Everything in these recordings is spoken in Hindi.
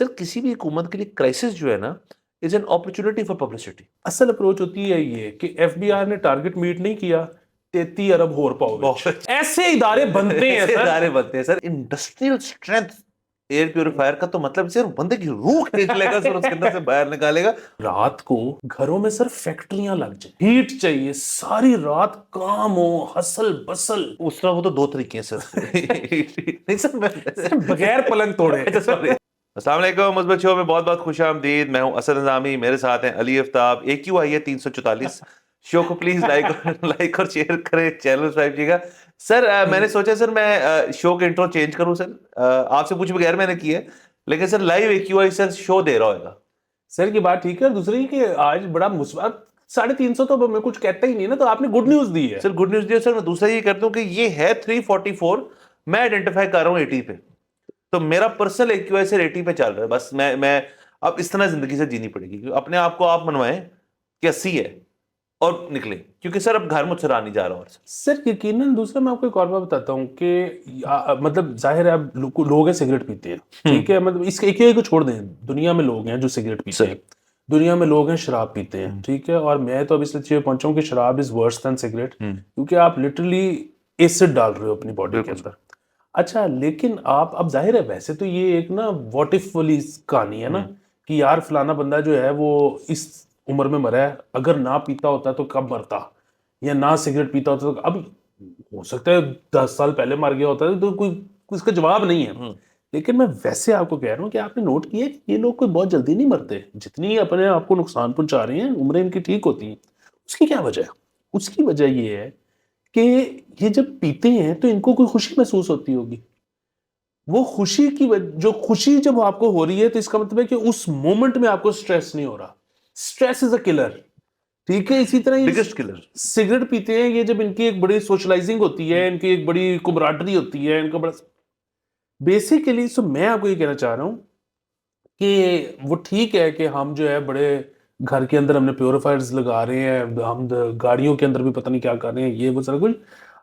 सर किसी भी हुकूमत के लिए क्राइसिस जो है ना is an opportunity for publicity. असल अप्रोच होती है ये कि एफबीआर ने टारगेट मीट नहीं किया, 33 अरब होर पाओगे। ऐसे इदारे बनते हैं ऐसे सर। इदारे बनते हैं sir. Industrial strength air purifier का तो मतलब सिर्फ बंदे की रूह खींच लेगा सर, उसके अंदर से बाहर निकालेगा। रात को घरों में सर फैक्ट्रियां लग जाए, हीट चाहिए, सारी रात काम हो, हसल बसल। उस तरह वो तो दो तरीके हैं सर। नहीं सर मैं बगैर पलंग तोड़े। अच्छा सॉरी। अस्सलाम वालेकुम मुस्बत शो में बहुत बहुत खुश आमदीद। मैं हूं असद निज़ामी, मेरे साथ हैं अली आफ्ताब। AQ आई है 344। शो को प्लीज लाइक और शेयर करें, चैनल सब्सक्राइब कीजिएगा। सर मैंने सोचा सर मैं शो के इंट्रो चेंज करूं सर। आपसे पूछे बगैर मैंने किया है, लेकिन sir live AQI sir show दे रहा होगा। सर की बात ठीक है, और दूसरी कि आज बड़ा मुस्बत 350 तो मैं कुछ कहता ही नहीं ना, तो आपने गुड न्यूज दी है। सर गुड न्यूज दिया सर। मैं दूसरा ये करता हूँ कि ये है 344, मैं आइडेंटिफाई कर रहा हूँ 80 पे, तो मेरा पर्सनल AQI सर 80 पे चल रहा है। बस मैं अब इस तरह जिंदगी से जीनी पड़ेगी क्योंकि अपने आप को आप मनवाएं कि 80 है और निकले, क्योंकि सर अब घर मुझसे रहा नहीं जा रहा। और सर यकीनन दूसरा मैं आपको एक और बात बताता हूँ कि मतलब जाहिर है अब लोग हैं सिगरेट पीते हैं, ठीक है, मतलब इसके एक को छोड़ दें, दुनिया में लोग हैं जो सिगरेट पीते हैं, दुनिया में लोग हैं शराब पीते हैं, ठीक है, और मैं तो अब इस नतीजे पहुंचा हूं कि शराब इज वर्स देन सिगरेट, क्योंकि आप लिटरली एसिड डाल रहे हो अपनी बॉडी के अंदर। अच्छा, लेकिन आप अब जाहिर है वैसे तो ये एक ना व्हाट इफ वाली कहानी है ना, कि यार फलाना बंदा जो है वो इस उम्र में मरा है, अगर ना पीता होता तो कब मरता, या ना सिगरेट पीता होता तो अब हो सकता है 10 साल पहले मर गया होता है, तो कोई इसका जवाब नहीं है। लेकिन मैं वैसे आपको कह रहा हूँ कि आपने नोट किया कि ये लोग कोई बहुत जल्दी नहीं मरते, जितनी अपने आप को नुकसान पहुंचा रहे हैं उम्रें इनकी ठीक होती हैं। उसकी क्या वजह है? उसकी वजह ये है कि ये जब पीते हैं तो इनको कोई खुशी महसूस होती होगी। वो खुशी की जो खुशी जब आपको हो रही है तो इसका मतलब है कि उस मोमेंट में आपको स्ट्रेस नहीं हो रहा। स्ट्रेस इज अ किलर, ठीक है। इसी तरह ये बिगेस्ट किलर सिगरेट पीते हैं, ये जब इनकी एक बड़ी सोशलाइजिंग होती है, इनकी एक बड़ी कुमराटरी होती है, इनका बड़ा बेसिकली। सो मैं आपको ये कहना चाह रहा हूँ कि वो ठीक है कि हम जो है बड़े घर के अंदर हमने प्योरीफायर्स लगा रहे हैं, हम गाड़ियों के अंदर भी पता नहीं क्या कर रहे हैं, ये वो सारा कुछ।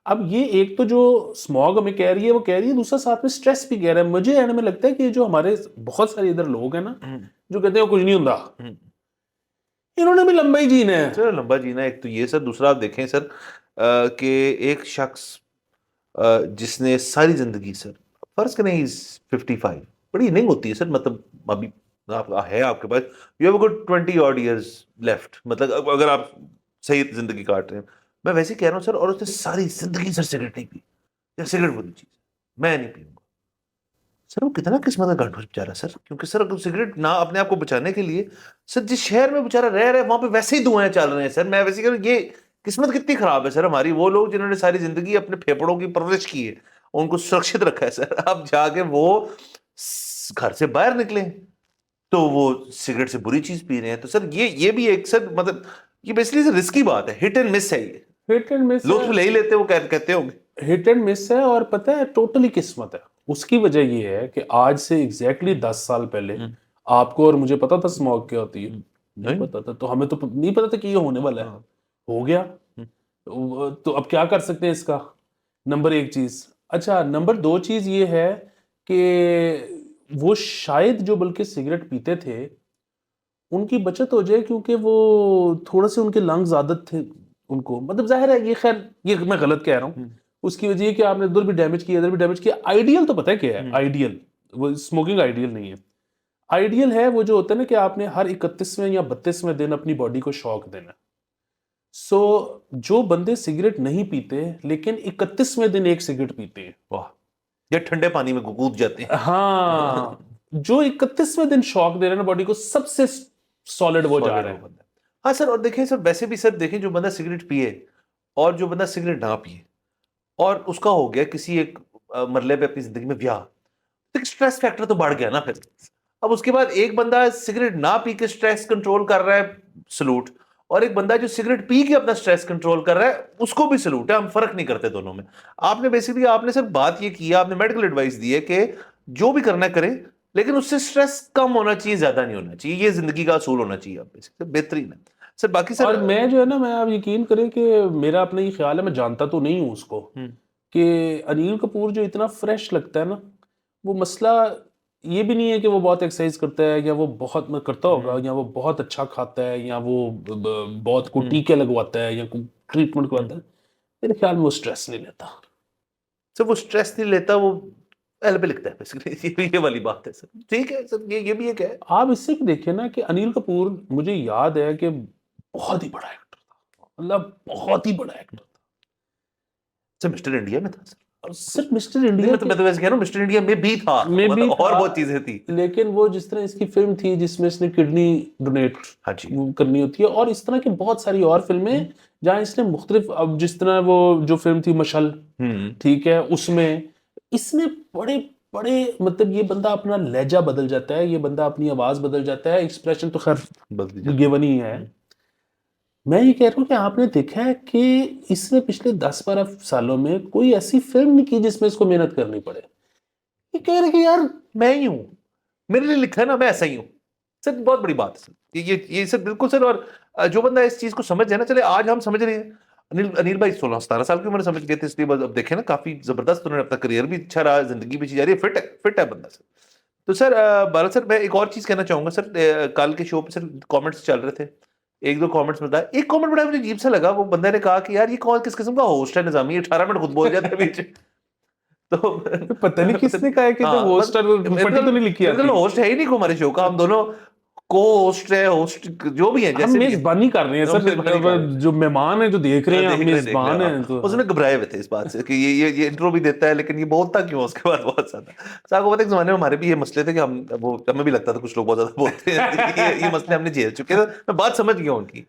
अब ये एक तो जो स्मॉग हमें कह रही है वो कह रही है, दूसरा साथ में स्ट्रेस भी कह रहा है। मुझे एंड में लगता है कि जो हमारे बहुत सारे इधर लोग हैं ना जो कहते हैं कुछ नहीं होता, इन्होंने भी लंबा ही जीना है। सर। लंबा जीना एक तो ये सर, दूसरा आप देखें सर कि एक शख्स जिसने सारी जिंदगी सर, फर्ज करें इज 55, बड़ी नहीं होती है सर, मतलब अभी आप है आपके पास, you have good 20 odd years left, मतलब अगर आप सही जिंदगी काट रहे हैं। मैं वैसे कह रहा हूँ सर, और उसने सारी जिंदगी सर सिगरेट नहीं पी, या सिगरेट बुरी चीज है, मैं नहीं पीऊंगा। सर वो कितना किस्मत का घाट बेचारा सर, क्योंकि सर अगर सिगरेट ना अपने आप को बचाने के लिए, सर जिस शहर में बेचारा रह रहा है वहां पे वैसे ही धुआं चल रहे हैं सर। मैं वैसे कह रहा हूं, ये किस्मत कितनी खराब है सर हमारी। वो लोग जिन्होंने सारी जिंदगी अपने फेफड़ों की परवरिश की है, उनको सुरक्षित रखा है सर, अब जाके वो घर से बाहर निकले तो वो सिगरेट से बुरी चीज पी रहे हैं। तो सर ये भी एक सर, मतलब ये बेसिकली रिस्की बात है, हिट एंड मिस है ये। हिट एंड मिस लोग तो ले ही लेते हैं, वो कहते होंगे हिट एंड मिस है, और पता है टोटली किस्मत है। उसकी वजह ये है कि आज से एग्जैक्टली 10 साल पहले आपको और मुझे पता था स्मॉग क्या होती है? नहीं पता था। तो हमें तो नहीं पता था कि ये होने वाला है, हो गया। तो अब क्या कर सकते हैं इसका? नंबर एक चीज। अच्छा, नंबर दो चीज ये है कि वो शायद जो बल्कि सिगरेट पीते थे उनकी बचत हो जाए, क्योंकि वो थोड़ा से उनके लंग्स आदत थे उनको, मतलब जाहिर है ये, खैर ये मैं गलत कह रहा हूँ। उसकी वजह है कि आपने इधर भी डैमेज किया, इधर भी डैमेज किया। आइडियल तो पता है क्या है? आइडियल वो स्मोकिंग आइडियल नहीं है। आइडियल है वो जो होता है ना कि आपने हर 31वें या 32वें दिन अपनी बॉडी को शॉक देना। सो जो बंदे सिगरेट नहीं पीते लेकिन 31वें दिन एक सिगरेट पीते हैं, वाह, या ठंडे पानी में कूद जाते हैं। हाँ, जो 31वें दिन शॉक दे रहे हैं ना बॉडी को, सबसे सॉलिड वो जा रहा है। बंदा। हाँ सर, और देखें सर, वैसे भी सर देखें, जो बंदा सिगरेट पिए और जो बंदा सिगरेट ना पिए, और उसका हो गया किसी एक मरले पे अपनी जिंदगी में ब्याह, तो स्ट्रेस फैक्टर तो बढ़ गया ना फिर। अब उसके बाद एक बंदा सिगरेट ना पी के स्ट्रेस कंट्रोल कर रहा है, सलूट। और एक बंदा जो सिगरेट पी के अपना स्ट्रेस कंट्रोल कर रहा है, उसको भी सलूट है। हम फर्क नहीं करते दोनों में। आपने बेसिकली आपने सिर्फ बात ये की, आपने मेडिकल एडवाइस दी है कि जो भी करना करें, लेकिन उससे स्ट्रेस कम होना चाहिए, ज्यादा नहीं होना चाहिए। ये जिंदगी का असूल होना चाहिए। आप बेसिकली बेहतरीन है सर। बाकी सर, और मैं जो है ना, मैं आप यकीन करें कि मेरा अपना ये ख्याल है, मैं जानता तो नहीं हूँ उसको, कि अनिल कपूर जो इतना फ्रेश लगता है ना, वो मसला ये भी नहीं है कि वो बहुत एक्सरसाइज करता है या वो बहुत करता होगा या वो बहुत अच्छा खाता है या वो बहुत को टीके लगवाता है या कोई ट्रीटमेंट करवाता है। मेरे ख्याल में वो स्ट्रेस नहीं लेता। सर वो स्ट्रेस नहीं लेता, वो एल पे लिखता है बेसिकली। ये वाली बात है सर। ठीक है सर, ये भी एक है। आप इससे भी देखिए ना कि अनिल कपूर, मुझे याद है कि बहुत ही बड़ा एक्टर था, मतलब बहुत ही बड़ा एक्टर था। सर मिस्टर इंडिया में था सर। और सिर्फ मिस्टर नहीं, इंडिया मैं तो वैसे कह रहा हूँ मिस्टर इंडिया में भी था, में भी मतलब और था, बहुत चीजें थी। लेकिन वो जिस तरह इसकी फिल्म थी जिसमें इसने किडनी डोनेट हाँ जी। करनी होती है, और इस तरह की बहुत सारी और फिल्में जहाँ इसने मुख्तलिफ, अब जिस तरह वो जो फिल्म थी मशल, ठीक है, उसमें इसने बड़े बड़े, मतलब ये बंदा अपना लहजा बदल जाता है, ये बंदा अपनी आवाज बदल जाता है, एक्सप्रेशन तो खैर बदल जाता गिवन ही है। मैं ये कह रहा हूँ कि आपने देखा है कि इसने पिछले 10-12 सालों में कोई ऐसी फिल्म नहीं की जिसमें इसको मेहनत करनी पड़े। ये कह रहे कि यार मैं ही हूँ, मेरे लिए लिखा है ना, मैं ऐसा ही हूँ। सर बहुत बड़ी बात है सर, ये सर बिल्कुल सर। और जो बंदा इस चीज को समझ जाए ना, चले आज हम समझ रहे हैं। अनिल अनिल भाई 16-17 साल की उम्र में समझ गए थे, इसलिए बस अब देखे ना काफी जबरदस्त उन्होंने अपना करियर भी अच्छा रहा, जिंदगी भी अच्छी जा रही है, फिट है बंदा सर। तो सर भारत सर, मैं एक और चीज कहना चाहूंगा सर। कल के शो पे सर कमेंट्स चल रहे थे, एक दो कमेंट्स में था, एक कमेंट बड़ा मुझे अजीब सा लगा। वो बंदे ने कहा कि यार ये कौन किस किस्म का होस्ट है, निजामी 18 मिनट खुद बोल जाता है बीच में। तो पता नहीं किसने कहा है कि तो हाँ, होस्ट फटी तो नहीं लिखी आती। होस्ट है ही नहीं को हमारे शो का, हम दोनों को होस्ट है, होस्ट जो भी है, हम जैसे भी है। मेजबानी कर रहे हैं हम सर, मेजबानी कर रहे हैं। जो मेहमान है जो देख रहे हैं, हम देख रहे मेजबान हाँ। हैं तो उसने घबराए हुए थे इस बात से कि ये इंट्रो भी देता है, लेकिन ये बोलता क्यों है उसके बाद बहुत ज्यादा। साहब को पता है, एक जमाने में हमारे भी ये मसले थे कि हम वो, हमें भी लगता था कुछ लोग बहुत ज्यादा बोलते हैं। ये मसले हमने झेल चुके थे, मैं बात समझ गया उनकी।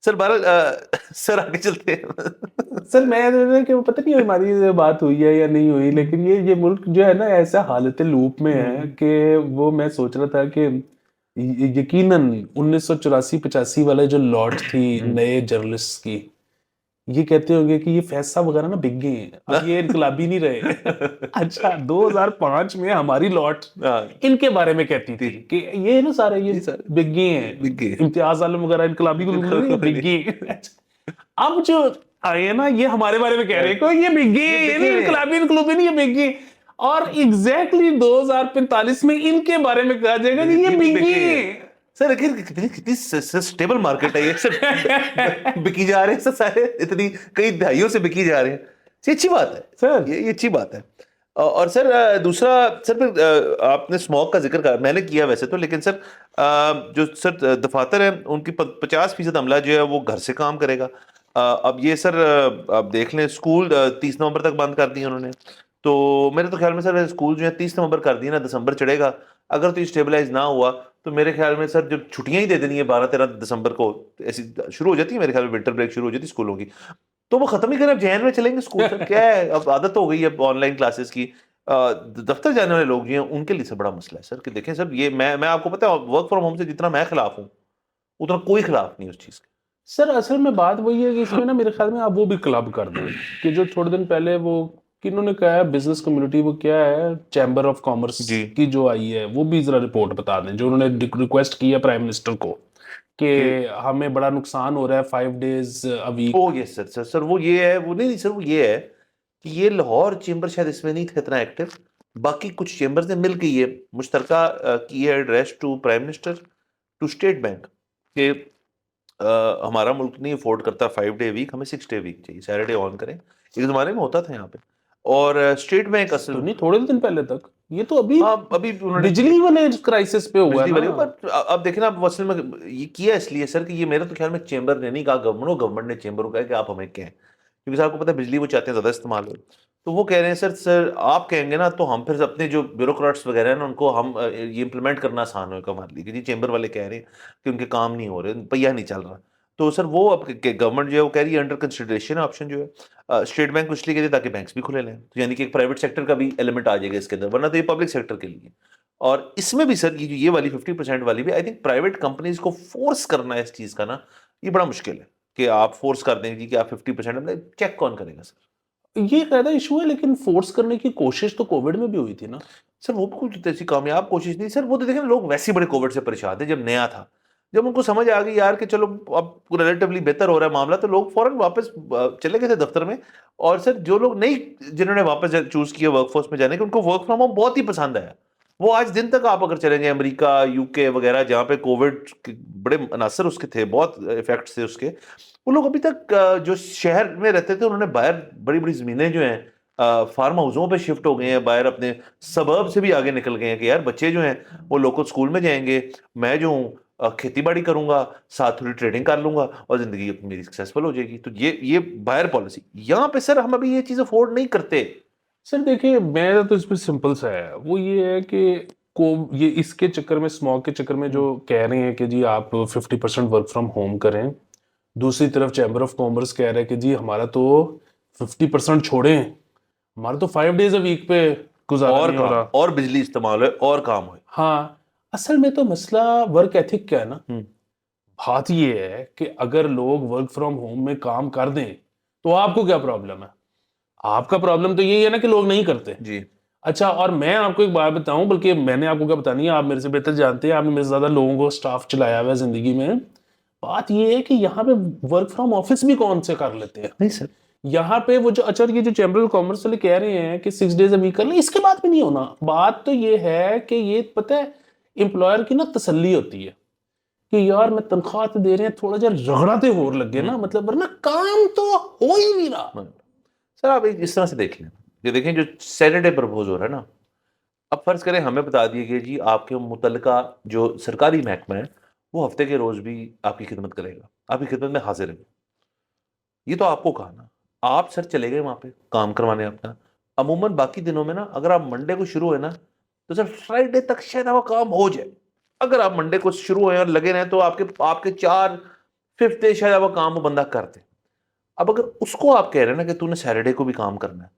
सर भारत सर आगे चलते हैं। सर मैं कि वो पता नहीं हमारी ये बात हुई है या नहीं हुई, लेकिन ये मुल्क जो है ना ऐसा हालत लूप में है कि वो, मैं सोच रहा था कि यकीनन 1984-85 वाला जो लॉट थी नए जर्नलिस्ट की, ये कहते होंगे कि ये फैज साहब वगैरह ना बिक गए हैं, अब ये इनकलाबी नहीं रहे। अच्छा, 2005 में हमारी लॉट हाँ, इनके बारे में कहती थी कि ये ना सारे ये सारे बिक गए हैं, बिक गए। इम्तियाज आलम वगैरह इनकलाबी को बिक गए हैं। अब जो आए हैं ना, ये हमारे बारे में कह रहे हैं कि ये बिक गए, ये नहीं इनकलाबी इनकलाबी नहीं, ये बिक गए। और एग्जैक्टली 2045 में इनके बारे में कहा जाएगा कि ये बिक गए। सर कितनी कितनी स्टेबल मार्केट है ये सर। बिकी जा रहे हैं सर सारे, इतनी कई दहाइयों से बिकी जा रहे हैं। ये अच्छी बात है सर। ये अच्छी बात है। और सर दूसरा सर, फिर आपने स्मॉग का जिक्र करा, मैंने किया वैसे तो, लेकिन सर जो सर दफातर है उनकी 50% अमला जो है वो घर से काम करेगा। अब ये सर आप देख लें, स्कूल 30 नवंबर तक बंद कर दिए उन्होंने। तो मेरे तो ख्याल में सर स्कूल जो है 30 नवंबर कर दिए ना, दिसंबर चढ़ेगा। अगर तो ये स्टेबलाइज ना हुआ तो मेरे ख्याल में सर जो छुट्टियां ही दे देनी है 12-13 दिसंबर को, ऐसी शुरू हो जाती है मेरे ख्याल में, विंटर ब्रेक शुरू हो जाती है स्कूलों की, तो वो खत्म ही करें। अब जैन में चलेंगे स्कूल सर, क्या है, अब आदत हो गई है ऑनलाइन क्लासेस की। दफ्तर जाने वाले लोग जो हैं उनके लिए सब बड़ा मसला है सर, कि देखें सर, ये मैं आपको पता है वर्क फ्रॉम होम से जितना मैं खिलाफ हूँ, उतना कोई खिलाफ नहीं उस चीज का। सर असल में बात वही है कि इसमें ना मेरे ख्याल में आप वो भी क्लब कर दें कि जो थोड़े दिन पहले वो किन्होंने कहा है, बिजनेस कम्युनिटी, वो क्या है, चैम्बर ऑफ कॉमर्स जी। की जो आई है, वो भी जरा रिपोर्ट बता दें, जो उन्होंने रिक्वेस्ट की है प्राइम मिनिस्टर को कि हमें बड़ा नुकसान हो रहा है 5 days a week। O yes sir, sir वो ये है, वो नहीं सर, वो ये है कि ये लाहौर चेंबर शायद इसमें नहीं थे इतना एक्टिव, बाकी कुछ चेंबर्स ने मिल के ये मुश्तरका की है address to prime minister, to state bank, कि हमारा मुल्क नहीं अफोर्ड करता 5 day वीक, हमें 6 day वीक चाहिए, सैटरडे ऑन करें। एक जमाने में होता था यहाँ पे। और स्टेट बैंक असल तो नहीं, थोड़े दिन पहले तक, ये तो अभी हाँ, अभी उन्होंने बिजली वाले क्राइसिस पे हुआ है बिजली वाले ना। पर अब देखें ना, अब असल में ये किया इसलिए सर कि ये मेरे तो ख्याल में चेंबर ने नहीं कहा, गवर्नमेंट ने चेंबर को कहा कि आप हमें कहें, क्योंकि सर आपको पता है बिजली वो चाहते हैं ज्यादा इस्तेमाल हो। तो वो कह रहे हैं सर आप कहेंगे ना तो हम फिर अपने जो ब्यूरोक्रेट्स वगैरह हैं ना उनको हम ये इंप्लीमेंट करना आसान होगा हमारे लिए, जी चेंबर वाले कह रहे हैं कि उनके काम नहीं हो रहे, पहिया नहीं चल रहा। तो सर वो अब गवर्नमेंट जो है वो कह रही है अंडर कंसिडरेशन ऑप्शन जो है स्टेट बैंक इसलिए कह रही है ताकि बैंक्स भी खुले लें, तो यानी कि एक प्राइवेट सेक्टर का भी एलिमेंट आ जाएगा इसके अंदर, वरना तो ये पब्लिक सेक्टर के लिए। और इसमें भी सर ये वाली 50% वाली भी आई थिंक प्राइवेट कंपनीज को फोर्स करना है इस चीज का ना, ये बड़ा मुश्किल है कि आप फोर्स कर दें कि आप 50%, चेक कौन करेगा सर? ये ज्यादा इशू है, लेकिन फोर्स करने की कोशिश तो कोविड में भी हुई थी ना। सर वो भी कुछ ऐसी कामयाब कोशिश नहीं सर, वो तो देखें ना, लोग वैसे ही बड़े कोविड से परेशान थे जब नया था, जब उनको समझ आ गई यार कि चलो अब रिलेटिवली बेहतर हो रहा है मामला, तो लोग फौरन वापस चले गए थे दफ्तर में। और सर जो लोग नहीं, जिन्होंने वापस चूज किया वर्कफोर्स में जाने के, उनको वर्क फ्रॉम होम बहुत ही पसंद आया, वो आज दिन तक आप अगर चलेंगे अमेरिका, यूके वगैरह, जहाँ पे कोविड के बड़े अनासर उसके थे, बहुत इफेक्ट्स थे उसके, वो लोग अभी तक जो शहर में रहते थे उन्होंने बाहर बड़ी-बड़ी ज़मीनें जो हैं फार्म हाउसों पे शिफ्ट हो गए हैं, बाहर अपने सबर्ब से भी आगे निकल गए हैं कि यार बच्चे जो हैं वो लोकल स्कूल में जाएँगे, मैं जो हूँ खेती-बाड़ी करूँगा, साथ थोड़ी ट्रेडिंग कर लूँगा और ज़िंदगी मेरी सक्सेसफुल हो जाएगी। तो ये बाहर पॉलिसी। यहाँ पे सर हम अभी ये चीज़ अफ़ोर्ड नहीं करते। सर देखिए, मेरा तो इसमें सिंपल सा है, वो ये है कि ये इसके चक्कर में, स्मॉग के चक्कर में जो कह रहे हैं कि जी आप 50% वर्क फ्रॉम होम करें, दूसरी तरफ चैम्बर ऑफ कॉमर्स कह रहा है कि जी हमारा तो 50% छोड़ें, हमारा तो 5 डेज अ वीक पे गुजारा और नहीं हो काम रहा। और बिजली इस्तेमाल है और काम है। हाँ, असल में तो मसला वर्क एथिक का है ना। हुँ, बात ये है कि अगर लोग वर्क फ्रॉम होम में काम कर दें, तो आपको क्या प्रॉब्लम है? आपका प्रॉब्लम तो यही है ना कि लोग नहीं करते। जी। अच्छा, और मैं आपको एक बात बताऊं, बल्कि मैंने आपको क्या बतानी है, आप मेरे से बेहतर जानते हैं, आपने मेरे से ज्यादा लोगों को स्टाफ चलाया हुआ है जिंदगी में। बात ये है कि यहाँ पे वर्क फ्रॉम ऑफिस भी कौन से कर लेते हैं। नहीं सर। यहाँ पे वो जो, अच्छा, ये जो चैम्बर ऑफ कॉमर्स वाले कह रहे हैं कि 6 डेज अ वीक कर ले, इसके बाद भी नहीं होना। बात तो ये है कि ये पता है, एम्प्लॉयर की ना तसल्ली होती है कि यार मैं तनख्वाह तो दे रहे हैं, थोड़ा जरा रगड़ाते होर लगे ना, मतलब वरना काम तो हो ही नहीं रहा। हाँ। सर आप एक इस तरह से देख लें, ये देखें जो सैटरडे प्रपोज हो रहा है ना, अब फर्ज करें हमें बता दिया गया जी आपके मुतलका जो सरकारी महकमा है वो हफ्ते के रोज भी आपकी खिदमत करेगा, आपकी खिदमत में हाजिर है। ये तो आपको कहा ना, आप सर चले गए वहां पे काम करवाने अपना। अमूमन बाकी दिनों में ना अगर आप मंडे को शुरू है ना तो सर फ्राइडे तक शायद वो काम हो जाए। अगर आप मंडे को शुरू हुए और लगे रहे तो आपके आपके 4 5 डे शायद वो काम वो बंदा कर दे। अब अगर उसको आप कह रहे हैं ना कि तूने सैटरडे को भी काम करना है,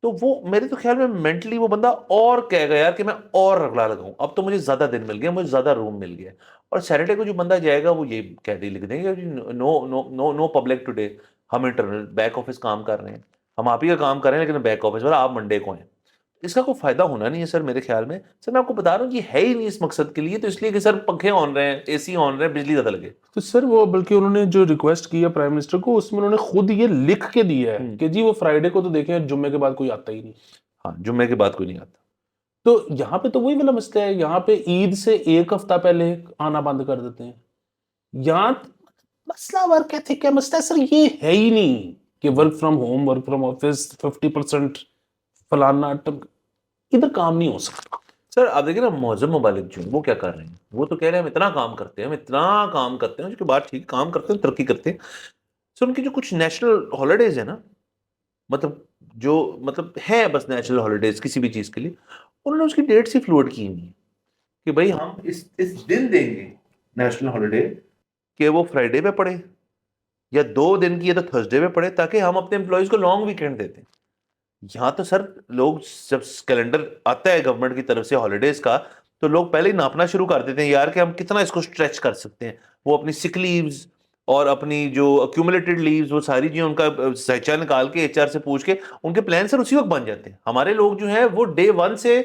तो वो मेरे तो ख्याल में मेंटली वो बंदा और कहेगा यार कि मैं और रगड़ा लगाऊं, अब तो मुझे ज्यादा दिन मिल गया, मुझे ज्यादा रूम मिल गया। और सैटरडे को जो बंदा जाएगा वो ये कह दे लिख देंगे जी no no no no public today, हम इंटरनल बैक ऑफिस काम कर रहे हैं, हम आप ही का काम कर रहे हैं लेकिन बैक ऑफिस वाला आप मंडे को हैं। इसका कोई फायदा होना नहीं है सर मेरे ख्याल में। सर मैं आपको बता रहा हूँ ये है ही नहीं इस मकसद के लिए, तो इसलिए कि सर पंखे ऑन रहे हैं, एसी ऑन रहे हैं, बिजली ज्यादा लगे। तो सर वो, बल्कि उन्होंने जो रिक्वेस्ट किया प्राइम मिनिस्टर को, उसमें उन्होंने खुद ये लिख के दिया है कि जी वो फ्राइडे को तो देखें, जुम्मे के बाद कोई आता ही नहीं। हाँ, जुम्मे के बाद कोई नहीं आता। तो यहाँ पे तो वही वाला मसला है, यहाँ पे ईद से एक हफ्ता पहले आना बंद कर देते हैं। यहाँ मसला वर्क एथिक है, मसला सर ये है ही नहीं कि work from home, work from office, 50% फलाना इधर काम नहीं हो सकता। सर आप देखिए ना मौजूद ममालिक जो हैं, वो क्या कर रहे हैं, वो तो कह रहे हैं हम इतना काम करते हैं, हम इतना काम करते हैं, उसके बाद ठीक काम करते हैं, तरक्की करते हैं। सर उनकी जो कुछ नेशनल हॉलीडेज है ना, मतलब जो मतलब है बस नेशनल हॉलीडेज किसी भी चीज़ के लिए, उन्होंने उसकी डेट्स ही फ्लूइड की हुई है कि भाई हम इस दिन देंगे नेशनल हॉलीडे कि वो फ्राइडे पे पड़े, या 2 दिन की है तो थर्सडे पे पड़े, ताकि हम अपने एम्प्लॉयज़ को लॉन्ग वीकेंड देते हैं। यहाँ तो सर लोग जब कैलेंडर आता है गवर्नमेंट की तरफ से हॉलीडेज का, तो लोग पहले ही नापना शुरू कर देते हैं यार कि हम कितना इसको स्ट्रेच कर सकते हैं। वो अपनी सिक लीव्स और अपनी जो अक्यूमुलेटेड लीव्स वो सारी चीजें उनका सहचा निकाल के एचआर से पूछ के उनके प्लान सर उसी वक्त बन जाते हैं। हमारे लोग जो है वो डे 1 से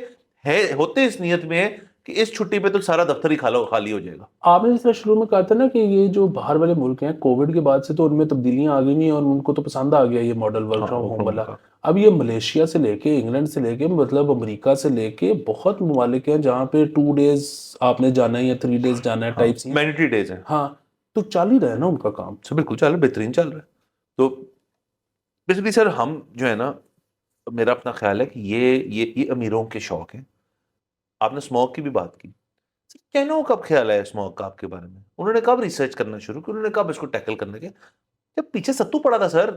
है होते इस नियत में है कि इस छुट्टी पे तो सारा दफ्तर ही खाली हो जाएगा। आपने जिस तरह शुरू में कहा था ना कि ये जो बाहर वाले मुल्क हैं, कोविड के बाद से तो उनमें तब्दीलियां आ गई नहीं और उनको तो पसंद आ गया ये मॉडल वर्क हाँ, from work home from home वाला। का। अब ये मलेशिया से लेके, इंग्लैंड से लेके, मतलब अमेरिका से लेके बहुत ममालिक हैं जहाँ पे 2 डेज आपने जाना है या 3 डेज जाना है हाँ, टाइप सी। मैंडेटरी डेज है। हाँ, तो चल ही रहा है ना उनका काम। सर बिल्कुल चल रहा है, बेहतरीन चल रहा है। तो बेसिकली सर हम जो है ना, मेरा अपना ख्याल है कि ये अमीरों के शौक हैं। आपने स्मोक की भी बात की। सर कैनो कब ख्याल आया स्मोक का आपके बारे में? उन्होंने कब रिसर्च करना शुरू किया? उन्होंने कब इसको टैकल करने के? जब पीछे सत्तू पड़ा था सर।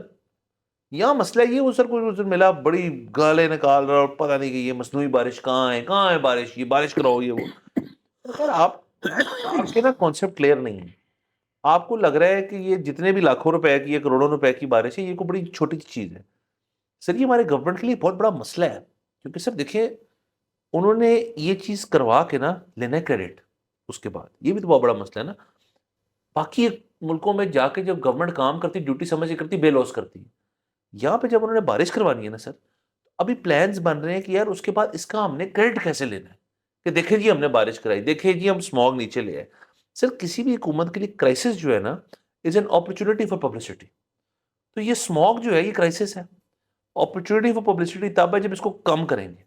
यहाँ मसला ये वो सर कोई उस दिन मिला बड़ी गालें निकाल रहा और पता नहीं कि ये मसनूई बारिश कहाँ है बारिश, ये बारिश कराओ ये वो। सर आप आपके ना कॉन्सेप्ट क्लियर नहीं है। आपको लग रहा है कि ये जितने भी लाखों रुपए की या करोड़ों रुपए की बारिश है ये कोई बड़ी छोटी चीज है। सर ये हमारे गवर्नमेंट के लिए बहुत बड़ा मसला है। क्योंकि सर देखिए उन्होंने ये चीज़ करवा के ना लेना है क्रेडिट उसके बाद, ये भी तो बहुत बड़ा मसला है ना। बाकी मुल्कों में जाके जब गवर्नमेंट काम करती, ड्यूटी समझ के करती, बेलॉस करती है। यहाँ पे जब उन्होंने बारिश करवानी है ना सर, अभी प्लान्स बन रहे हैं कि यार उसके बाद इसका हमने क्रेडिट कैसे लेना है, कि देखिए जी हमने बारिश कराई, देखिए जी हम स्मॉग नीचे ले आए। सर किसी भी हुकूमत के लिए क्राइसिस जो है ना is an opportunity for publicity. तो ये स्मॉग जो है ये क्राइसिस है। अपॉर्चुनिटी फॉर पब्लिसिटी तब है जब इसको कम करेंगे।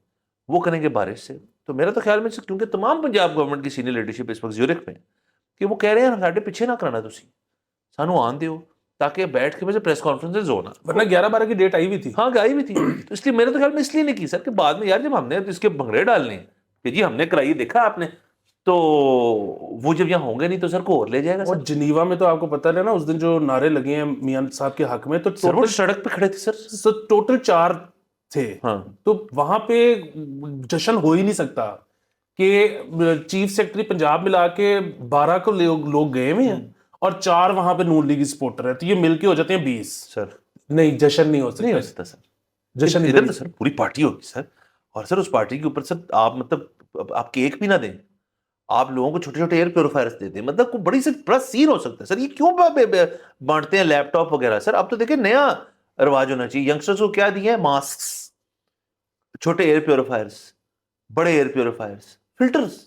वो करेंगे बारिश से, तो मेरा तो ख्याल में क्योंकि तमाम पंजाब गवर्नमेंट की सीनियर लीडरशिप इस वक्त ज़्यूरिख में कि वो कह रहे हैं साढ़े पीछे ना कराना तुसी सानू आन दियो ताकि बैठ के वैसे प्रेस कॉन्फ्रेंसेज हो ना, वरना 11-12 की डेट आई हुई थी। हाँ आई भी थी। तो इसलिए मेरे तो ख्याल में इसलिए नहीं की सर कि बाद में यार जब हमने इसके भंगड़े डालने हैं कि जी हमने कराई देखा आपने, तो वो जब यहाँ होंगे नहीं तो सर को और ले जाएगा और सर। जिनीवा में तो आपको पता है ना उस दिन जो नारे लगे हैं मियां साहब के हक में, तो सर वो सड़क पे खड़े थे सर। टोटल 4 थे। हाँ तो वहां पे जश्न हो ही नहीं सकता कि चीफ सेक्रेटरी पंजाब मिला के 12 को लोग गए हुए हैं और 4 वहां पे नून लीग सपोर्टर है, तो ये मिलके हो जाते हैं 20। सर नहीं, जश्न नहीं हो नहीं हो सकता। सकता सर। जश्न इधर तो सर पूरी पार्टी होगी सर, और सर उस पार्टी के ऊपर सर आप मतलब आप केक भी ना दें, आप लोगों को छोटे छोटे एयर प्योरीफायर्स दे दें, मतलब कोई बड़ी से बड़ा सीन हो सकता है सर। ये क्यों बांटते हैं लैपटॉप वगैरह सर? अब तो देखिए नया रिवाज होना चाहिए। यंगस्टर्स को क्या दिया है? मास्क, छोटे एयर प्योरीफायर्स, बड़े एयर प्योरीफायर्स, फिल्टर्स।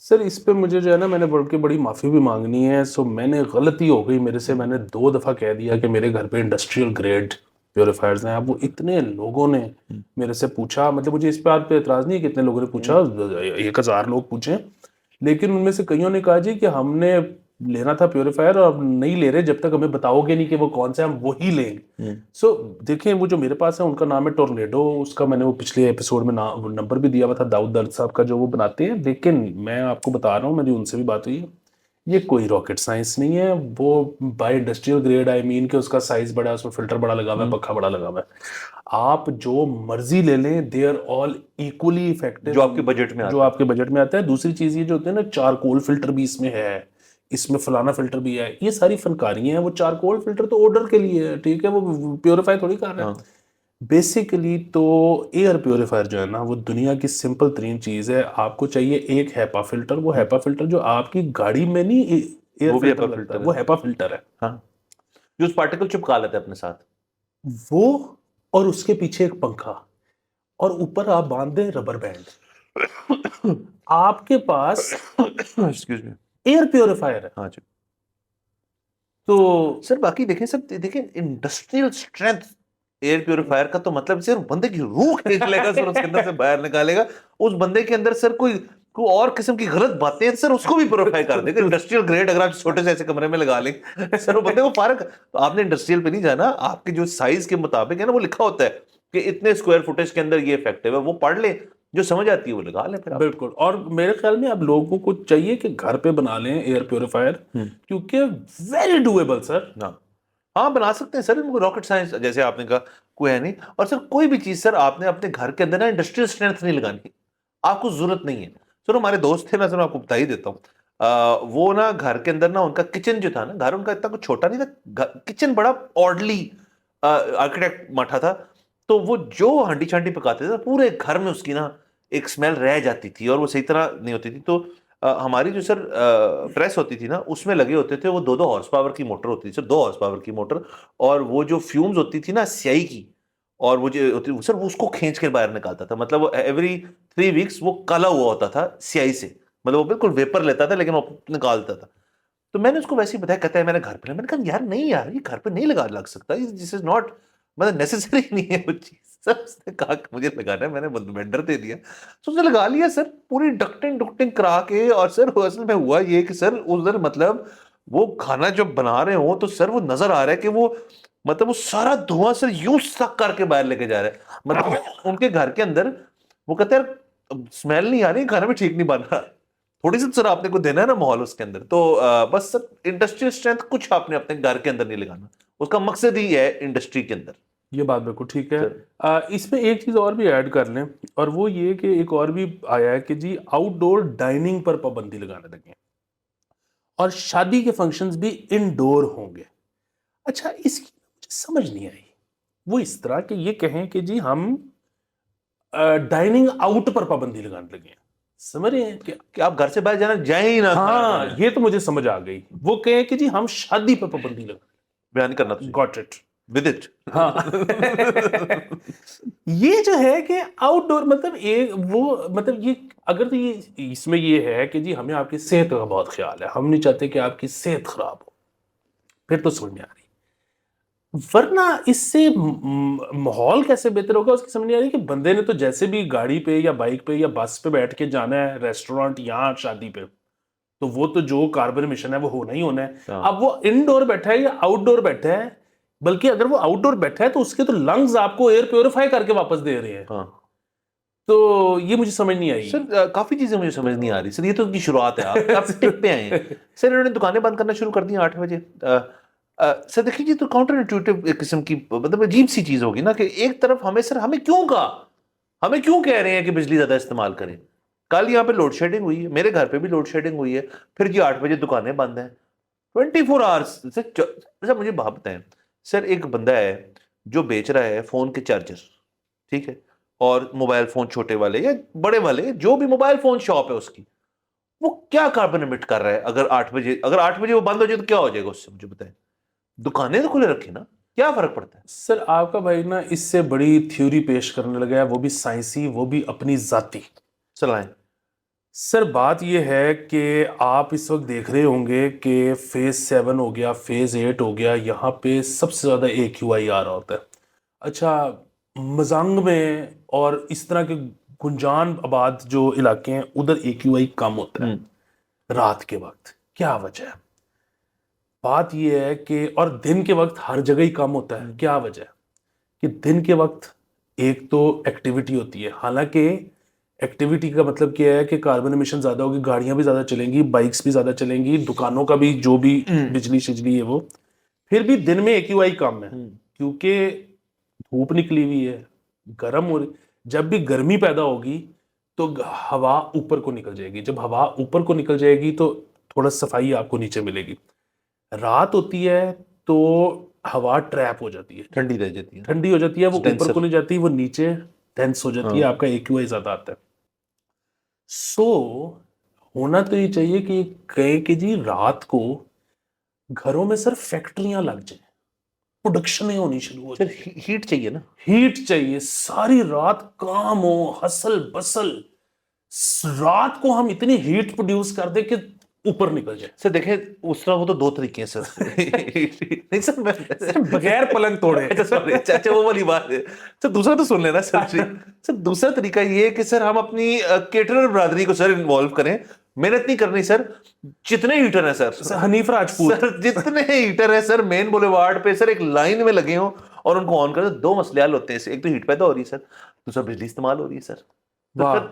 सर इस पे मुझे जो है ना, मैंने बढ़ के बड़ी माफ़ी भी मांगनी है। सो मैंने गलती हो गई मेरे से, मैंने 2 दफ़ा कह दिया कि मेरे घर पे इंडस्ट्रियल ग्रेड प्योरीफायर्स हैं। अब वो इतने लोगों ने मेरे से पूछा, मतलब मुझे इस बात पे एतराज़ नहीं है कि इतने लोगों ने पूछा, 1000 लोग पूछे, लेकिन उनमें से कईयों ने कहा जी कि हमने लेना था प्योरीफायर और अब नहीं ले रहे जब तक हमें बताओगे नहीं कि वो कौन सा है, हम वही लेंगे। सो देखें, वो जो मेरे पास है उनका नाम है टोर्नेडो, उसका मैंने वो पिछले एपिसोड में नंबर भी दिया हुआ था, दाऊद दर्द साहब का जो वो बनाते हैं। लेकिन मैं आपको बता रहा हूँ, मेरी उनसे भी बात हुई है, ये कोई रॉकेट साइंस नहीं है। वो by industrial grade I mean कि उसका साइज बड़ा है, उसमें फिल्टर बड़ा लगा हुआ है, पक्खा बड़ा लगा हुआ है। आप जो मर्जी ले लें, they are all equally effective जो आपके बजट में जो आपके बजट में आता है। दूसरी चीज ये जो होते हैं ना, चारकोल फिल्टर भी इसमें है, इसमें फलाना फिल्टर भी है, ये सारी फनकारियां हैं। वो चारकोल फिल्टर तो ऑर्डर के लिए है, ठीक है, वो प्योरीफाई थोड़ी कर रहा है। बेसिकली तो एयर प्योरीफायर जो है ना, वो दुनिया की सिंपल तरीन चीज है। आपको चाहिए एक हैपा फिल्टर, वो हैपा फिल्टर जो आपकी गाड़ी में नहीं एयर वो भी फिल्टर HEPA लगता है, फिल्टर वो है। हैपा फिल्टर है। हाँ, जो उस पार्टिकल चिपका लेते हैं अपने साथ वो, और उसके पीछे एक पंखा, और ऊपर आप बांध दें रबर बैंड, आपके पास एक्सक्यूज मी एयर प्योरीफायर है। हाँ जी। तो सर बाकी देखें सर, देखें इंडस्ट्रियल स्ट्रेंथ एयर प्योरीफायर का तो मतलब सिर्फ बंदे की रूह खींच लेगा सर, उसके अंदर से बाहर निकालेगा। उस बंदे के अंदर सर कोई और किस्म की गलत बातें हैं सर, उसको भी प्योरीफाई कर देगा। इंडस्ट्रियल ग्रेड अगर आप छोटे से ऐसे कमरे में लगा लेंगे सर, वो बंदे को फारक। तो आपने इंडस्ट्रियल पे नहीं जाना, आपके जो साइज के मुताबिक है ना, वो लिखा होता है कि इतने स्क्वायर फुटेज के अंदर ये इफेक्टिव है, वो पढ़ ले, जो समझ आती है वो लगा ले फिर आप। बिल्कुल। और मेरे ख्याल में अब लोगों को चाहिए कि घर पे बना लें एयर प्योरीफायर, क्योंकि वेरी डुएबल सर। हाँ बना सकते हैं सर, इनको रॉकेट साइंस जैसे आपने कहा कोई है नहीं। और सर कोई भी चीज सर आपने अपने घर के अंदर ना इंडस्ट्रियल स्ट्रेंथ नहीं लगानी, आपको जरूरत नहीं है। सर हमारे दोस्त थे ना सर, मैं आपको बता ही देता हूँ, वो ना घर के अंदर ना उनका किचन जो था ना, घर उनका इतना कुछ छोटा नहीं था, किचन बड़ा ऑर्डली आर्किटेक्ट माठा था। तो वो जो हांडी छांडी पकाते थे पूरे घर में उसकी ना एक स्मेल रह जाती थी और वो सही तरह नहीं होती थी। तो हमारी जो सर प्रेस होती थी ना, उसमें लगे होते थे वो 2-2 हॉर्स पावर की मोटर होती थी सर, 2 हॉर्स पावर की मोटर। और वो जो फ्यूम्स होती थी ना स्याही की, और वो जो होती सर, वो उसको खींच के बाहर निकालता था। मतलब वो एवरी 3 वीक्स वो काला हुआ होता था स्याही से, मतलब वो बिल्कुल वेपर लेता था लेकिन वो निकालता था। तो मैंने उसको वैसे ही बताया, कहता है मैंने घर पे, मैंने कहा यार नहीं यार, ये घर पे नहीं लग सकता, दिस इज नॉट, मतलब नेसेसरी नहीं है वो चीज। सर उसने कहा कि मुझे लगाना है, मैंने वेंडर दे दिया, तो उसने लगा लिया सर, पूरी डक्टिंग डुक्टिंग करा के। और सर असल में हुआ ये कि सर उधर मतलब वो खाना जब बना रहे हो तो सर वो नजर आ रहा है कि वो मतलब वो सारा धुआं सर यूं सक करके बाहर लेके जा रहा है। मतलब उनके घर के अंदर वो कहते हैं स्मेल नहीं आ रही, खाना भी ठीक नहीं बन रहा, थोड़ी सी सर आपने को देना है ना माहौल उसके अंदर। तो बस सर इंडस्ट्रियल स्ट्रेंथ कुछ आपने अपने घर के अंदर नहीं लगाना, उसका मकसद ही है इंडस्ट्री के अंदर। ये बात बिल्कुल ठीक है। इसमें एक चीज़ और भी ऐड कर लें, और वो ये कि एक और भी आया है कि जी आउटडोर डाइनिंग पर पाबंदी लगाने लगे हैं और शादी के फंक्शंस भी इनडोर होंगे। अच्छा, इसकी मुझे समझ नहीं आई। वो इस तरह के ये कहें कि जी हम डाइनिंग आउट पर पाबंदी लगाने लगे हैं, समझ रहे हैं कि आप घर से बाहर जाना जाए ही ना। हाँ, ये तो मुझे समझ आ गई। वो कहें कि जी हम शादी पर पाबंदी लगा, बयान करना गॉट इट विद इट। हाँ ये जो है कि आउटडोर मतलब एक वो मतलब ये, अगर तो ये इसमें ये है कि जी हमें आपकी सेहत का बहुत ख्याल है, हम नहीं चाहते कि आपकी सेहत खराब हो, फिर तो समझ में आ रही। वरना इससे माहौल कैसे बेहतर होगा उसकी समझ नहीं आ रही कि बंदे ने तो जैसे भी गाड़ी पे या बाइक पे या बस पे बैठ के जाना है रेस्टोरेंट या शादी पे, तो वो तो जो कार्बन एमिशन है वो होना ही होना है। हाँ। अब वो इनडोर बैठा है या आउटडोर बैठा है, बल्कि अगर वो आउटडोर बैठा है तो उसके तो लंग्स आपको एयर प्योरीफाई करके वापस दे रहे हैं। हाँ तो ये मुझे समझ नहीं आई। सर, काफी चीजें मुझे समझ नहीं आ रही सर, ये तो उनकी शुरुआत है, आप टिप पे आए हैं सर। इन्होंने दुकानें बंद करना शुरू कर दी 8 बजे। सर देखिए, ये तो काउंटर इंट्यूटिव एक किस्म की मतलब अजीब सी चीज होगी ना, कि एक तरफ हमें सर, हमें क्यों कहा, हमें क्यों कह रहे हैं कि बिजली ज्यादा इस्तेमाल करें। कल यहाँ पे लोड शेडिंग हुई है, मेरे घर पे भी लोड शेडिंग हुई है, फिर जी 8 बजे दुकानें बंद हैं। 24 आवर्स सर। सर मुझे बात बताएं सर, एक बंदा है जो बेच रहा है फोन के चार्जर, ठीक है, और मोबाइल फोन, छोटे वाले या बड़े वाले, जो भी मोबाइल फोन शॉप है उसकी, वो क्या कार्बन एमिट कर रहा है? अगर 8 बजे वो बंद हो जाए तो क्या हो जाएगा उससे, मुझे बताएं। दुकानें तो खुले रखे ना, क्या फर्क पड़ता है? सर आपका भाई ना इससे बड़ी थ्योरी पेश करने लगा है, वो भी साइंसी, वो भी अपनी जाती। चलाएं। सर बात यह है कि आप इस वक्त देख रहे होंगे कि फेज 7 हो गया, फेज 8 हो गया, यहाँ पे सबसे ज़्यादा AQI आ रहा होता है। अच्छा, मजांग में और इस तरह के गुंजान आबाद जो इलाके हैं उधर AQI कम होता है रात के वक्त। क्या वजह है? बात यह है कि और दिन के वक्त हर जगह ही कम होता है। क्या वजह है? कि दिन के वक्त एक तो एक्टिविटी होती है, हालांकि एक्टिविटी का मतलब क्या है कि कार्बन एमिशन ज़्यादा होगी, गाड़ियां भी ज़्यादा चलेंगी, बाइक्स भी ज़्यादा चलेंगी, दुकानों का भी जो भी बिजली शिजली है वो, फिर भी दिन में AQI कम है क्योंकि धूप निकली हुई है, गर्म हो रही। जब भी गर्मी पैदा होगी तो हवा ऊपर को निकल जाएगी, जब हवा ऊपर को निकल जाएगी तो थोड़ा सफाई आपको नीचे मिलेगी। रात होती है तो हवा ट्रैप हो जाती है, ठंडी रह जाती है, ठंडी हो जाती है, वो ऊपर डेंसर। को नहीं जाती, वो नीचे डेंस हो जाती है, हाँ। आपका AQI ज्यादा आता है। सो होना तो ये चाहिए कि कहे कि जी रात को घरों में सर फैक्ट्रियां लग जाए, प्रोडक्शन होनी शुरू हो सर जाए, हीट चाहिए ना। हीट चाहिए, सारी रात काम हो, हसल बसल, रात को हम इतनी हीट प्रोड्यूस कर दे कि ऊपर निकल जाए। सर देखें, उस तरह वो तो दो तरीके हैं सर। नहीं सर, मैं बगैर पलंग तोड़े। अच्छा सॉरी, अच्छा वो वाली बात है सर। दूसरा तो सुन लेना सर जी। सर दूसरा तरीका ये है कि सर हम अपनी केटरर बरादरी को सर इन्वॉल्व करें। मेहनत नहीं करनी सर। जितने हीटर हैं सर, हनीफ राजपूत सर जितने हीटर हैं सर, मेन बुलेवार्ड पे सर एक लाइन में लगे हों और उनको ऑन कर दो। दो मसले हल होते हैं, एक तो हीट पैदा हो रही है सर, दूसरा बिजली इस्तेमाल हो रही है सर। तो वाह। सर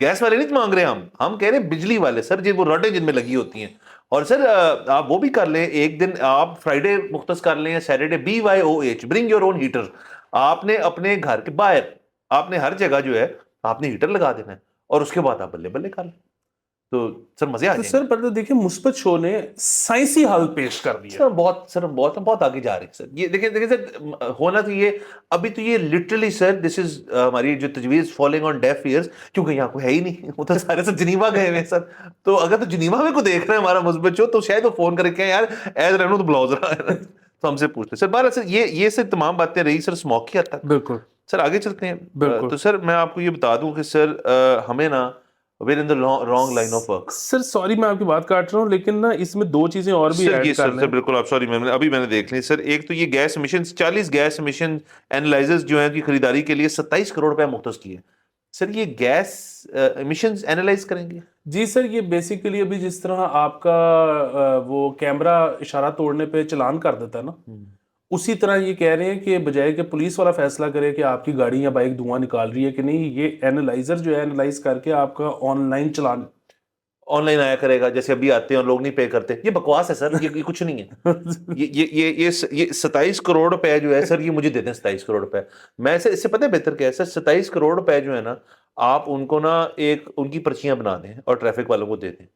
गैस वाले नहीं मांग रहे, हम कह रहे हैं बिजली वाले सर, जो वो रॉडें जिनमें लगी होती हैं। और सर आप वो भी कर लें, एक दिन आप फ्राइडे मुख्तस कर लें या Saturday, BYOH, bring your own heater. आपने अपने घर के बाहर, आपने हर जगह जो है आपने हीटर लगा देना है, और उसके बाद आप बल्ले बल्ले कर लें, तो सर मजे आ तो जाएंगे। सर पर देखिए मुस्बत शो ने साइंसी हल पेश कर दिया। सर बहुत बहुत आगे जा रहे हैं सर। ये देखिए देखिए सर, होना तो ये, अभी तो ये लिटरली सर, दिस इज हमारी जो तजवीज फॉलोइंग ऑन डेफ ईयर्स, क्योंकि यहाँ कोई है ही नहीं, वो तो सारे सर जिनीवा गए हुए हैं सर। तो अगर तो जिनीवा में को देख रहे हैं हमारा मुस्बत शो, तो शायद वो फोन करके कहें यार एज रहनो तो ब्लाउज रहा है, तो हमसे पूछ ले सर। बारह सर, ये सर तमाम बातें रही सर स्मोक की हद तक। बिल्कुल सर आगे चलते हैं। बिल्कुल। तो सर मैं आपको ये बता दूं कि सर हमें ना, we're in the wrong line of work. Sir sorry मैं आपकी बात काट रहा हूँ, लेकिन ना इसमें दो चीजें और भी सर ऐड ये करना सर है। बिल्कुल आप सॉरी, मैंने देख ली सर। एक तो ये gas emission, 40 gas emission analysers जो हैं की खरीदारी के लिए 27 करोड़ रुपए मुख्तस किए। सर ये गैस एमिशंस एनालाइज करेंगे? जी सर, ये बेसिकली अभी जिस तरह आपका वो कैमरा इशारा तोड़ने पे चालान कर देता है ना, उसी तरह ये कह रहे हैं कि बजाय कि पुलिस वाला फैसला करे कि आपकी गाड़ी या बाइक धुआं निकाल रही है कि नहीं, ये एनालाइजर जो है एनालाइज करके आपका ऑनलाइन चालान। ऑनलाइन आया करेगा, जैसे अभी आते हैं और लोग नहीं पे करते। ये बकवास है सर, ये कुछ नहीं है। ये 27 करोड़ रुपए जो है सर, ये मुझे दे दें 27 करोड़ रुपए। मैं सर इससे पता है बेहतर क्या है सर, 27 करोड़ रुपए जो है ना, आप उनको ना एक उनकी पर्चियां बना दें और ट्रैफिक वालों को दे दें।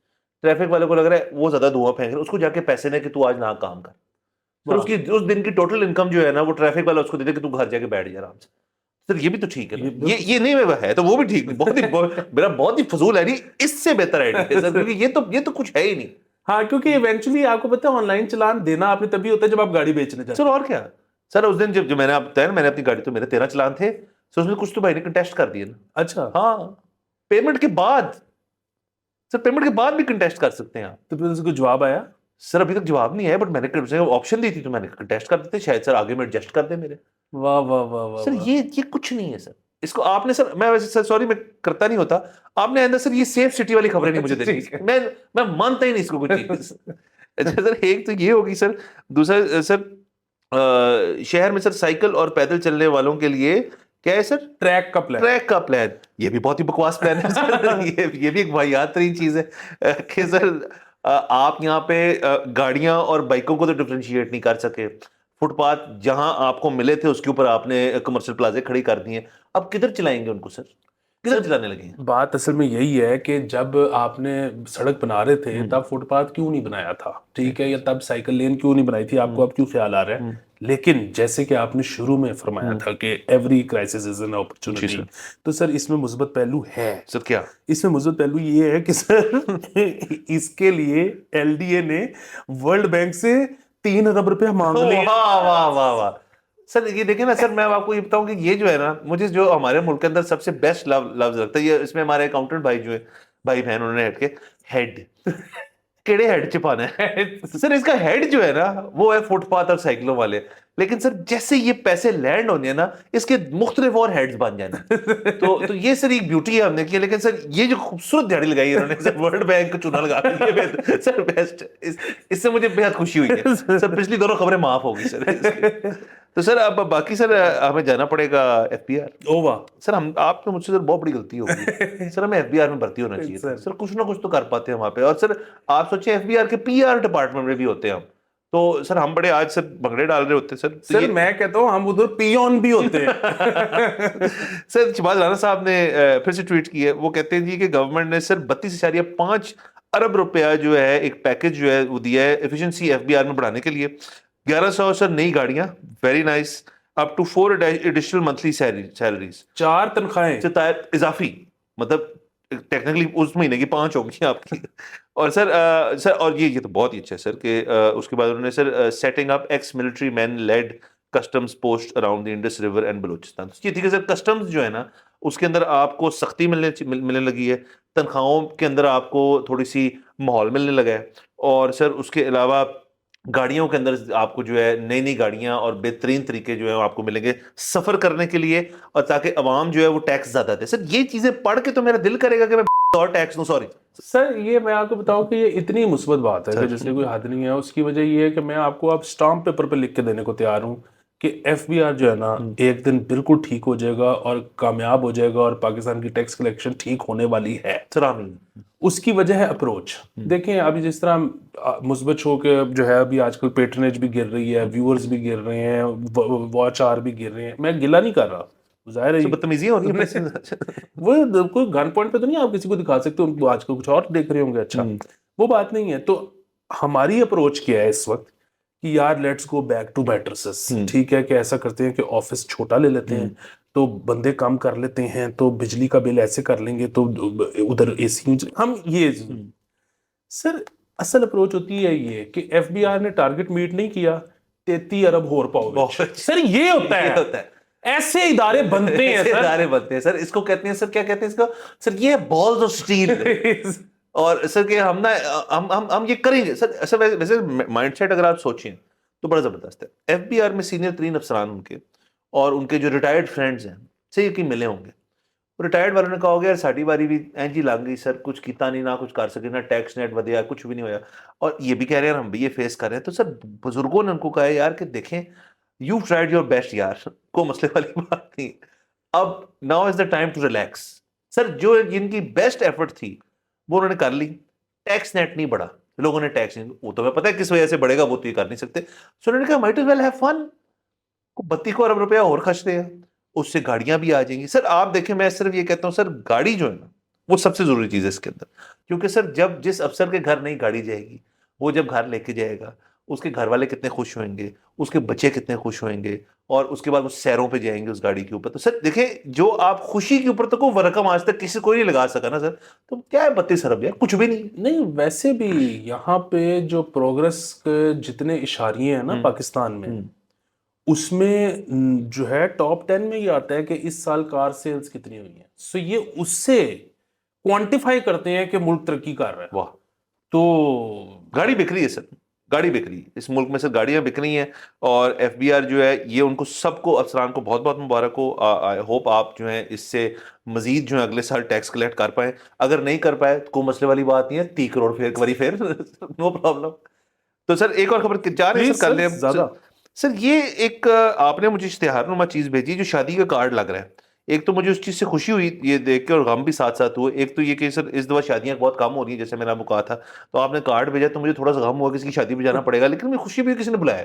ट्रैफिक वाले को लग रहा है वो ज्यादा धुआं फेंक रहे हैं, उसको जाके पैसे दें कि तू आज ना काम कर। फिर वाह। उसकी उस दिन की टोटल इनकम जो है ना, वो ट्रैफिक वाला उसको दे दे कि तू घर जाके बैठ जा आराम से। सर ये भी तो ठीक है ना, ये नहीं है तो वो भी ठीक नहीं। मेरा बहुत ही फजूल है नहीं, इससे बेहतर आइडिया है सर, क्योंकि ये तो कुछ है ही नहीं। हाँ, क्योंकि इवेंचुअली आपको पता है ऑनलाइन चालान देना आपने तभी होता है जब आप गाड़ी बेचने जाते सर और क्या सर, उस दिन जब मैंने आप तय मैंने अपनी गाड़ी, तो मेरे 13 चालान थे, सर उसमें कुछ तो भाई ने कंटेस्ट कर दिए ना। हैं। अच्छा, हाँ, पेमेंट के बाद। सर पेमेंट के बाद भी कंटेस्ट कर सकते हैं आप। तो फिर उसको जवाब आया? सर अभी तक जवाब नहीं आया, बट मैंने ऑप्शन दी थी तो मैंने टेस्ट कर देते, शायद सर आगे में एडजस्ट कर दे मेरे। वाह वाह वाह वाह सर वाह। ये कुछ नहीं है सर। इसको आपने सर, मैं वैसे सर सॉरी मैं करता नहीं होता, आपने अंदर सर ये सेफ सिटी वाली खबरें नहीं मुझे देनी। ठीक है। मैं मानता ही नहीं इसको कुछ चीज। अच्छा सर, एक तो ये होगी सर। दूसरा सर, शहर में सर साइकिल और पैदल चलने वालों के लिए क्या है सर? ट्रैक का प्लान। ट्रैक का प्लान। ये भी बहुत ही बकवास प्लान है सर। ये भी एक वाहियात तरीन चीज है कि सर आप यहाँ पे गाड़ियां और बाइकों को तो डिफरेंशिएट नहीं कर सके। फुटपाथ जहां आपको मिले थे उसके ऊपर आपने कमर्शियल प्लाजे खड़ी कर दिए। अब किधर चलाएंगे उनको सर? किधर चलाने लगे हैं? बात असल में यही है कि जब आपने सड़क बना रहे थे तब फुटपाथ क्यों नहीं बनाया था, ठीक है, या तब साइकिल लेन क्यों नहीं बनाई थी, आपको अब क्यों ख्याल आ रहा है? लेकिन जैसे कि आपने शुरू में फरमाया था कि every crisis is an opportunity, तो सर इसमें मुस्बत पहलू है। सर क्या? इसमें मुस्बत पहलू ये है कि सर इसके लिए एलडीए ने वर्ल्ड बैंक से 3 अरब रुपया मांग लिए। वाह वाह वाह वाह। सर ये देखें ना सर, मैं आपको ये बताऊं कि ये जो है ना, मुझे जो हमारे मुल्क के अंदर सबसे बेस्ट लफ्ज लगता है, ये इसमें हमारे अकाउंटेंट भाई जो है, भाई बहन, उन्होंने हट के हेड केड़े हेड चिपाना है। सर इसका हेड जो है ना वो है फुटपाथ और साइकिलों वाले। लेकिन सर जैसे ये पैसे लैंड होने हैं ना, इसके मुख्तलिफ और हेड्स बन जाने। तो ये सर एक ब्यूटी है हमने की। लेकिन सर ये जो खूबसूरत दिहाड़ी लगाई है इन्होंने सर, वर्ल्ड बैंक को चुना लगा के, सर बेस्ट। इससे मुझे बेहद खुशी हुई है सर। पिछली दोनों खबरें माफ हो गई सर। तो सर अब बाकी सर हमें जाना पड़ेगा एफबीआर। ओ वाह सर हम, आप तो मुझसे सर बहुत बड़ी गलती होगी सर, हमें एफबीआर में भर्ती होना चाहिए था। सर। सर कुछ ना कुछ तो कर पाते हैं वहां पे। और सर आप सोचिए एफबीआर के पीआर डिपार्टमेंट में भी होते हैं हम, तो सर हम बड़े आज सर भंगड़े डाल रहे होते हैं सर। तो सर मैं कहता हूँ हम उधर पियोन भी होते हैं। सर शहबाज राना साहब ने फिर से ट्वीट की है। वो कहते हैं जी कि गवर्नमेंट ने सर 32.5 अरब रुपया जो है एक पैकेज जो है वो दिया है एफिशिएंसी एफबीआर में बढ़ाने के लिए। 1100 सर नई गाड़ियां, very nice, up to 4 additional monthly salaries, 4 तनख्वाहें। इजाफी, मतलब टेक्निकली उस महीने की 5 होगी आपकी। और सर सर और ये तो बहुत ही अच्छा है सर कि उसके बाद उन्होंने sir setting up ex military man led customs post around the Indus river and Balochistan. ये ठीक है सर, कस्टम्स जो है ना उसके अंदर आपको सख्ती मिलने लगी है, तनख्वाहों के अंदर आपको थोड़ी सी माहौल मिलने लगा है। और सर उसके अलावा गाड़ियों के अंदर आपको जो है नई नई गाड़ियां और बेहतरीन तरीके जो है वो आपको मिलेंगे सफर करने के लिए, और ताकि अवाम जो है वो टैक्स ज्यादा दे। सर ये चीजें पढ़ के तो मेरा दिल करेगा कि मैं और टैक्स दूं। सॉरी सर ये मैं आपको बताऊं कि ये इतनी मुस्बत बात है कि जिससे कोई हद नहीं है। उसकी वजह ये है कि मैं आपको अब स्टाम्प पेपर पे लिख के देने को तैयार हूं कि एफबीआर जो है ना एक दिन बिल्कुल ठीक हो जाएगा और कामयाब हो जाएगा और पाकिस्तान की टैक्स कलेक्शन ठीक होने वाली है। सर आमीन। उसकी वजह है अप्रोच। देखें अभी जिस तरह मुस्बत शो के जो है अभी आजकल पेट्रनेज भी गिर रही है, व्यूअर्स भी गिर रहे हैं, वॉच आवर भी गिर रहे हैं। मैं गिला नहीं कर रहा, जाहिर है बदतमीजी हो रही है। वो कोई गन पॉइंट पे तो नहीं आप किसी को दिखा सकते उनको आजकल कुछ और देख रहे होंगे। अच्छा वो बात नहीं है। तो हमारी अप्रोच क्या है इस वक्त कि यार let's go back to matrices. ठीक है कि ऐसा करते हैं कि ऑफिस छोटा ले लेते हैं तो बंदे कम कर लेते हैं, तो बिजली का बिल ऐसे कर लेंगे तो उधर एसी हम ये सर असल अप्रोच होती है ये कि एफबीआर ने टारगेट मीट नहीं किया, 33 अरब होर पाओ। सर ये होता है, ऐसे इदारे बनते हैं सर। इदारे बनते हैं सर। इसको कहते हैं सर, क्या कहते हैं इसको सर? ये बॉल्स ऑफ स्टील। और सर कि हम ना हम ये करेंगे सर। ऐसा वैसे माइंडसेट अगर आप सोचें तो बड़ा जबरदस्त है। एफबीआर में सीनियर 3 अफसरान उनके और उनके जो रिटायर्ड फ्रेंड्स हैं से यकीन मिले होंगे। रिटायर्ड वालों ने कहा होगा यार साड़ी बारी भी एंज ही लग गई सर, कुछ किता नहीं, ना कुछ कर सके, ना टैक्स नेट बढ़िया, कुछ भी नहीं होया। और ये भी कह रहे हैं हम भी ये फेस कर रहे हैं। तो सर बुजुर्गों ने उनको कहा यार कि देखें यू ट्राइड योर बेस्ट यार, कोई मसले वाली बात नहीं, अब now is the time to relax. Sir जो इनकी बेस्ट एफर्ट थी वो उन्होंने कर ली। टैक्स नेट नहीं बढ़ा, लोगों ने टैक्स नहीं, वो तो मैं पता है किस वजह से बढ़ेगा, वो तो ये कर नहीं सकते। सो उन्होंने कहा might as well have fun, 32 अरब रुपया और खर्च हैं, उससे गाड़ियां भी आ जाएंगी। सर आप देखें, मैं सिर्फ ये कहता हूं सर गाड़ी जो है ना वो सबसे जरूरी चीज है इसके अंदर। क्योंकि सर जब जिस अफसर के घर नई गाड़ी जाएगी, वो जब घर लेके जाएगा, उसके घर वाले कितने खुश होंगे, उसके बच्चे कितने खुश होंगे, और उसके बाद वो सैरों पे जाएंगे उस गाड़ी के ऊपर। तो सर देखें जो आप खुशी के ऊपर तो वो रकम आज तक किसी कोई नहीं लगा सका ना सर। तो क्या है 32 अरब यार, कुछ भी नहीं। नहीं वैसे भी यहाँ पे जो प्रोग्रेस के जितने इशारे हैं ना पाकिस्तान में, उसमें जो है टॉप 10 में ये आता है कि इस साल कार सेल्स कितनी हुई है। सो ये उससे क्वांटिफाई करते हैं कि मुल्क तरक्की कर रहा है। वाह, तो गाड़ी बिक रही है सर। गाड़ी बिक रही है इस मुल्क में, सर गाड़ियां बिक रही हैं। और एफबीआर जो है ये उनको सबको, अफसरान को बहुत बहुत मुबारक हो। आई होप आप जो है इससे मजीद जो है अगले साल टैक्स कलेक्ट कर पाए। अगर नहीं कर पाए तो कोई मसले वाली बात नहीं है, 30 करोड़ फिर एक बारी फिर नो प्रॉब्लम। तो सर एक और खबर जा रहे हैं प्लीज सर, कर सर, ले हम ज्यादा। सर ये एक आपने मुझे इश्तिहारनुमा चीज भेजी जो शादी का कार्ड लग रहा है। एक तो मुझे उस चीज से खुशी हुई ये देख के और गम भी साथ साथ हुए। एक तो ये कि सर इस दफा शादियां बहुत कम हो रही हैं, जैसे मैंने आपको कहा था। तो आपने कार्ड भेजा तो मुझे थोड़ा सा गम हुआ कि किसी की शादी में जाना पड़ेगा, लेकिन मुझे खुशी भी हुई किसी ने बुलाया।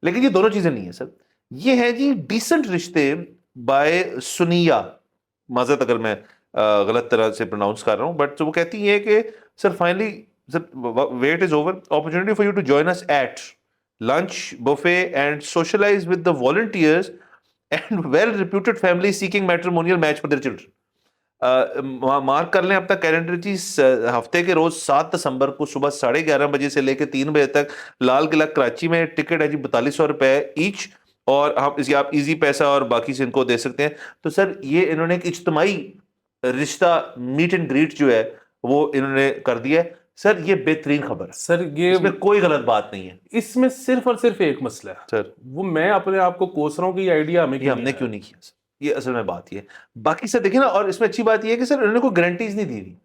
लेकिन ये दोनों चीजें नहीं है सर। ये है जी डिसेंट रिश्ते बाय सुनिया, माजरत अगर मैं गलत तरह से प्रोनाउंस कर रहा हूँ, बट वो कहती है कि sir finally sir wait is over, opportunity for you to join us at lunch buffet and socialize with the volunteers and well reputed families seeking matrimonial match for their children। Mark कर लें अपना कैलेंडर जी, हफ्ते के रोज 7 दिसंबर को सुबह 11:30 से लेकर 3 बजे तक लाल किला कराची में। टिकट है जी 4200 रुपए ईच, और हम इसी आप इजी पैसा और बाकी से इनको दे सकते हैं। तो सर ये इन्होंने एक इज्तमाही रिश्ता मीट एंड ग्रीट जो है वो इन्होंने कर दिया है। सर ये बेहतरीन खबर है सर ये इसमें कोई गलत बात नहीं है इसमें सिर्फ और सिर्फ एक मसला है सर। वो मैं अपने आप को कोस रहा हूँ कि ये आइडिया हमें ये क्यों हमने नहीं क्यों आया। नहीं किया सर, ये असल में बात ये है। बाकी सर देखिए ना, और इसमें अच्छी बात ये है कि सर उन्होंने कोई गारंटीज नहीं दी हुई।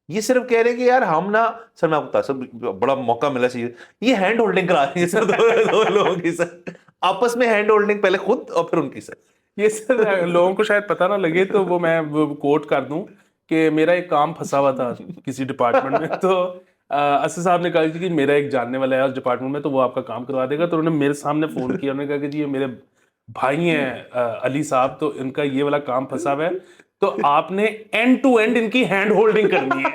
ये सिर्फ कह रहे हैं कि यार हम ना, सर मैं आपको बता सर बड़ा मौका मिला चाहिए, ये हैंड होल्डिंग करा रही है सर दो लोगों की सर, आपस में हैंड होल्डिंग, पहले खुद और फिर उनकी सर। ये सर लोगों को शायद पता ना लगे तो वो मैं कोट कर दूं कि मेरा एक काम फंसा हुआ था किसी डिपार्टमेंट में, तो असद साहब ने कहा कि मेरा एक जानने वाला है उस डिपार्टमेंट में, तो वो आपका काम करवा देगा। तो उन्होंने मेरे सामने फोन किया, उन्होंने कहा कि जी ये मेरे भाई हैं अली साहब, तो इनका ये वाला काम फंसा हुआ है, तो आपने एंड टू एंड इनकी हैंड होल्डिंग करनी है।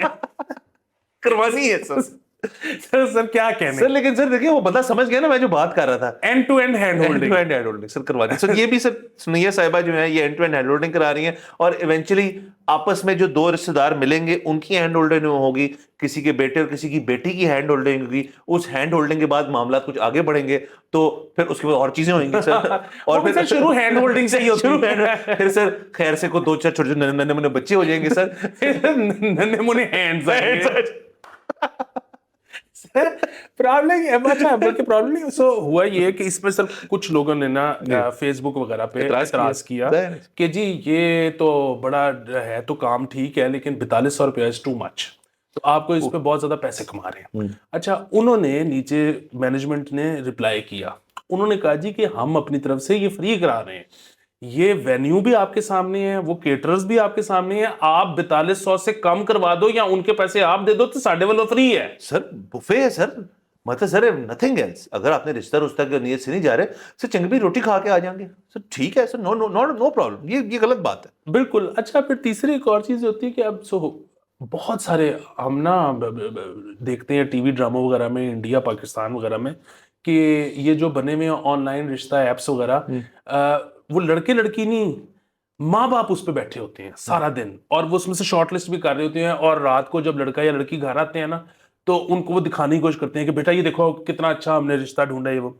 करवानी है सर। सर क्या कहने, सर लेकिन सर देखिए वो बंदा समझ गया ना मैं जो बात कर रहा था, end to end hand holding. End hand holding sir करवानी। सर ये भी सर सुनैया साहिबा जो है ये end to end hand holding करा रही हैं, और इवेंचुअली आपस में जो दो रिश्तेदार मिलेंगे उनकी हैंड होल्डिंग होगी, किसी के बेटे और किसी की बेटी की हैंड होल्डिंग होगी। उस हैंड होल्डिंग के बाद मामला कुछ आगे बढ़ेंगे, तो फिर उसके बाद और चीजें होंगी सर। और फिर शुरू हैंड होल्डिंग से ही होती है। फिर सर खैर से को 2-4 छोटे नन्हे मुन्ने बच्चे हो जाएंगे सर। नन्हे मुन्ने हैंड्स प्रॉब्लम। अच्छा बल्कि प्रॉब्लम नहीं, सो हुआ ये कि इसमें सर कुछ लोगों ने ना फेसबुक वगैरह पे एतराज किया कि जी ये तो बड़ा है, तो काम ठीक है, लेकिन 4200 रुपया इज टू मच, तो आपको इस पे बहुत ज्यादा पैसे कमा रहे हैं। अच्छा, उन्होंने नीचे मैनेजमेंट ने रिप्लाई किया, उन्होंने कहा जी कि हम अपनी तरफ से ये फ्री करा रहे हैं, ये वेन्यू भी आपके सामने है, वो केटरर्स भी आपके सामने है, आप 4200 से कम करवा दो या उनके पैसे आप दे दो तो साढ़े वालों फ्री है। सर बुफे है सर, मतलब सर नथिंग एल्स। अगर आपने रिश्ता रुश्ता की नीयत से नहीं जा रहे सर, चंगी रोटी खा के आ जाएंगे सर, ठीक है sir, no no no no problem, ये गलत बात है बिल्कुल। अच्छा फिर तीसरी एक और चीज होती है कि अब बहुत सारे हम ना देखते हैं टीवी ड्रामा वगैरह में, इंडिया पाकिस्तान वगैरह में, कि ये जो बने हुए ऑनलाइन रिश्ता एप्स वगैरह, वो लड़के लड़की नहीं, माँ बाप उस पर बैठे होते हैं सारा दिन, और वो उसमें से शॉर्टलिस्ट भी कर रहे होते हैं, और रात को जब लड़का या लड़की घर आते हैं ना, तो उनको वो दिखाने की कोशिश करते हैं कि बेटा ये देखो कितना अच्छा हमने रिश्ता ढूंढा है वो।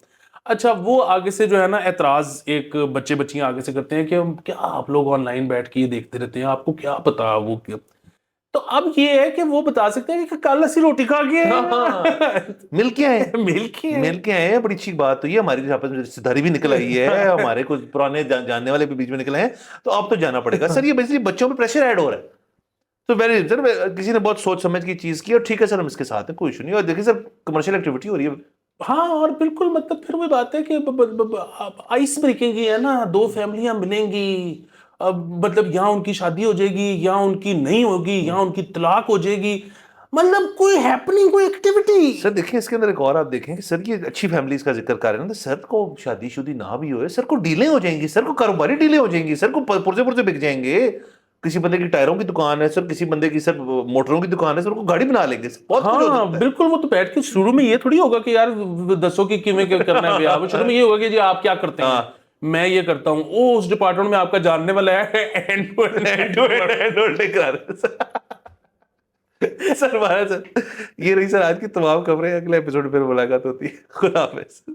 अच्छा, वो आगे से जो है ना एतराज एक बच्चे बच्चियां आगे से करते हैं कि क्या आप लोग ऑनलाइन बैठ के ये देखते रहते हैं, आपको क्या पता वो क्या। तो अब ये है कि वो बता सकते हैं कि कल ऐसी रोटी खा के मिल के आए मिल के आए हैं, बड़ी अच्छी बात तो ये हमारी आपस में रिश्तेदारी भी निकल आई है, हमारे कुछ पुराने जानने वाले भी बीच में निकले हैं, तो अब तो जाना पड़ेगा सर। ये बेसिकली बच्चों पे प्रेशर ऐड हो रहा है। तो वेरी सर किसी ने बहुत सोच समझ की चीज की, और ठीक है सर हम इसके साथ हैं, कोई इशू नहीं। और देखिए सर कमर्शियल एक्टिविटी हो रही है। हाँ, और बिल्कुल मतलब फिर वही बात है कि आइस ब्रेकिंग ही है ना, दो फैमिलियां मिलेंगी, अब मतलब यहाँ उनकी शादी हो जाएगी, यहाँ उनकी नहीं होगी, यहाँ उनकी तलाक हो जाएगी, मतलब कोई हैपनिंग, कोई एक्टिविटी। सर देखिए इसके अंदर एक और आप देखें कि सर ये अच्छी फैमिलीज का जिक्र कर रहे हैं ना, तो सर को शादीशुदी ना भी हो, सर को डीलें हो जाएंगी, सर को कारोबारी डीलें हो जाएंगी, सर को पुर्जे पुर्जे बिक जाएंगे। किसी बंदे की टायरों की दुकान है सर, किसी बंदे की सर मोटरों की दुकान है सर, को गाड़ी बना लेंगे सर, बहुत कुछ हो सकता है। बिल्कुल। वो तो बैठ के शुरू में ये थोड़ी होगा कि यार दसो कि किवें क्या करना है ब्याह, शुरू में ये होगा कि जी आप क्या करते हैं, मैं ये करता हूँ, ओ उस डिपार्टमेंट में आपका जानने वाला है, एंड टू एंड करा रहे सर। ये रही सर आज की तमाम खबरें, अगले एपिसोड में फिर मुलाकात होती है। खुदा हाफिज़।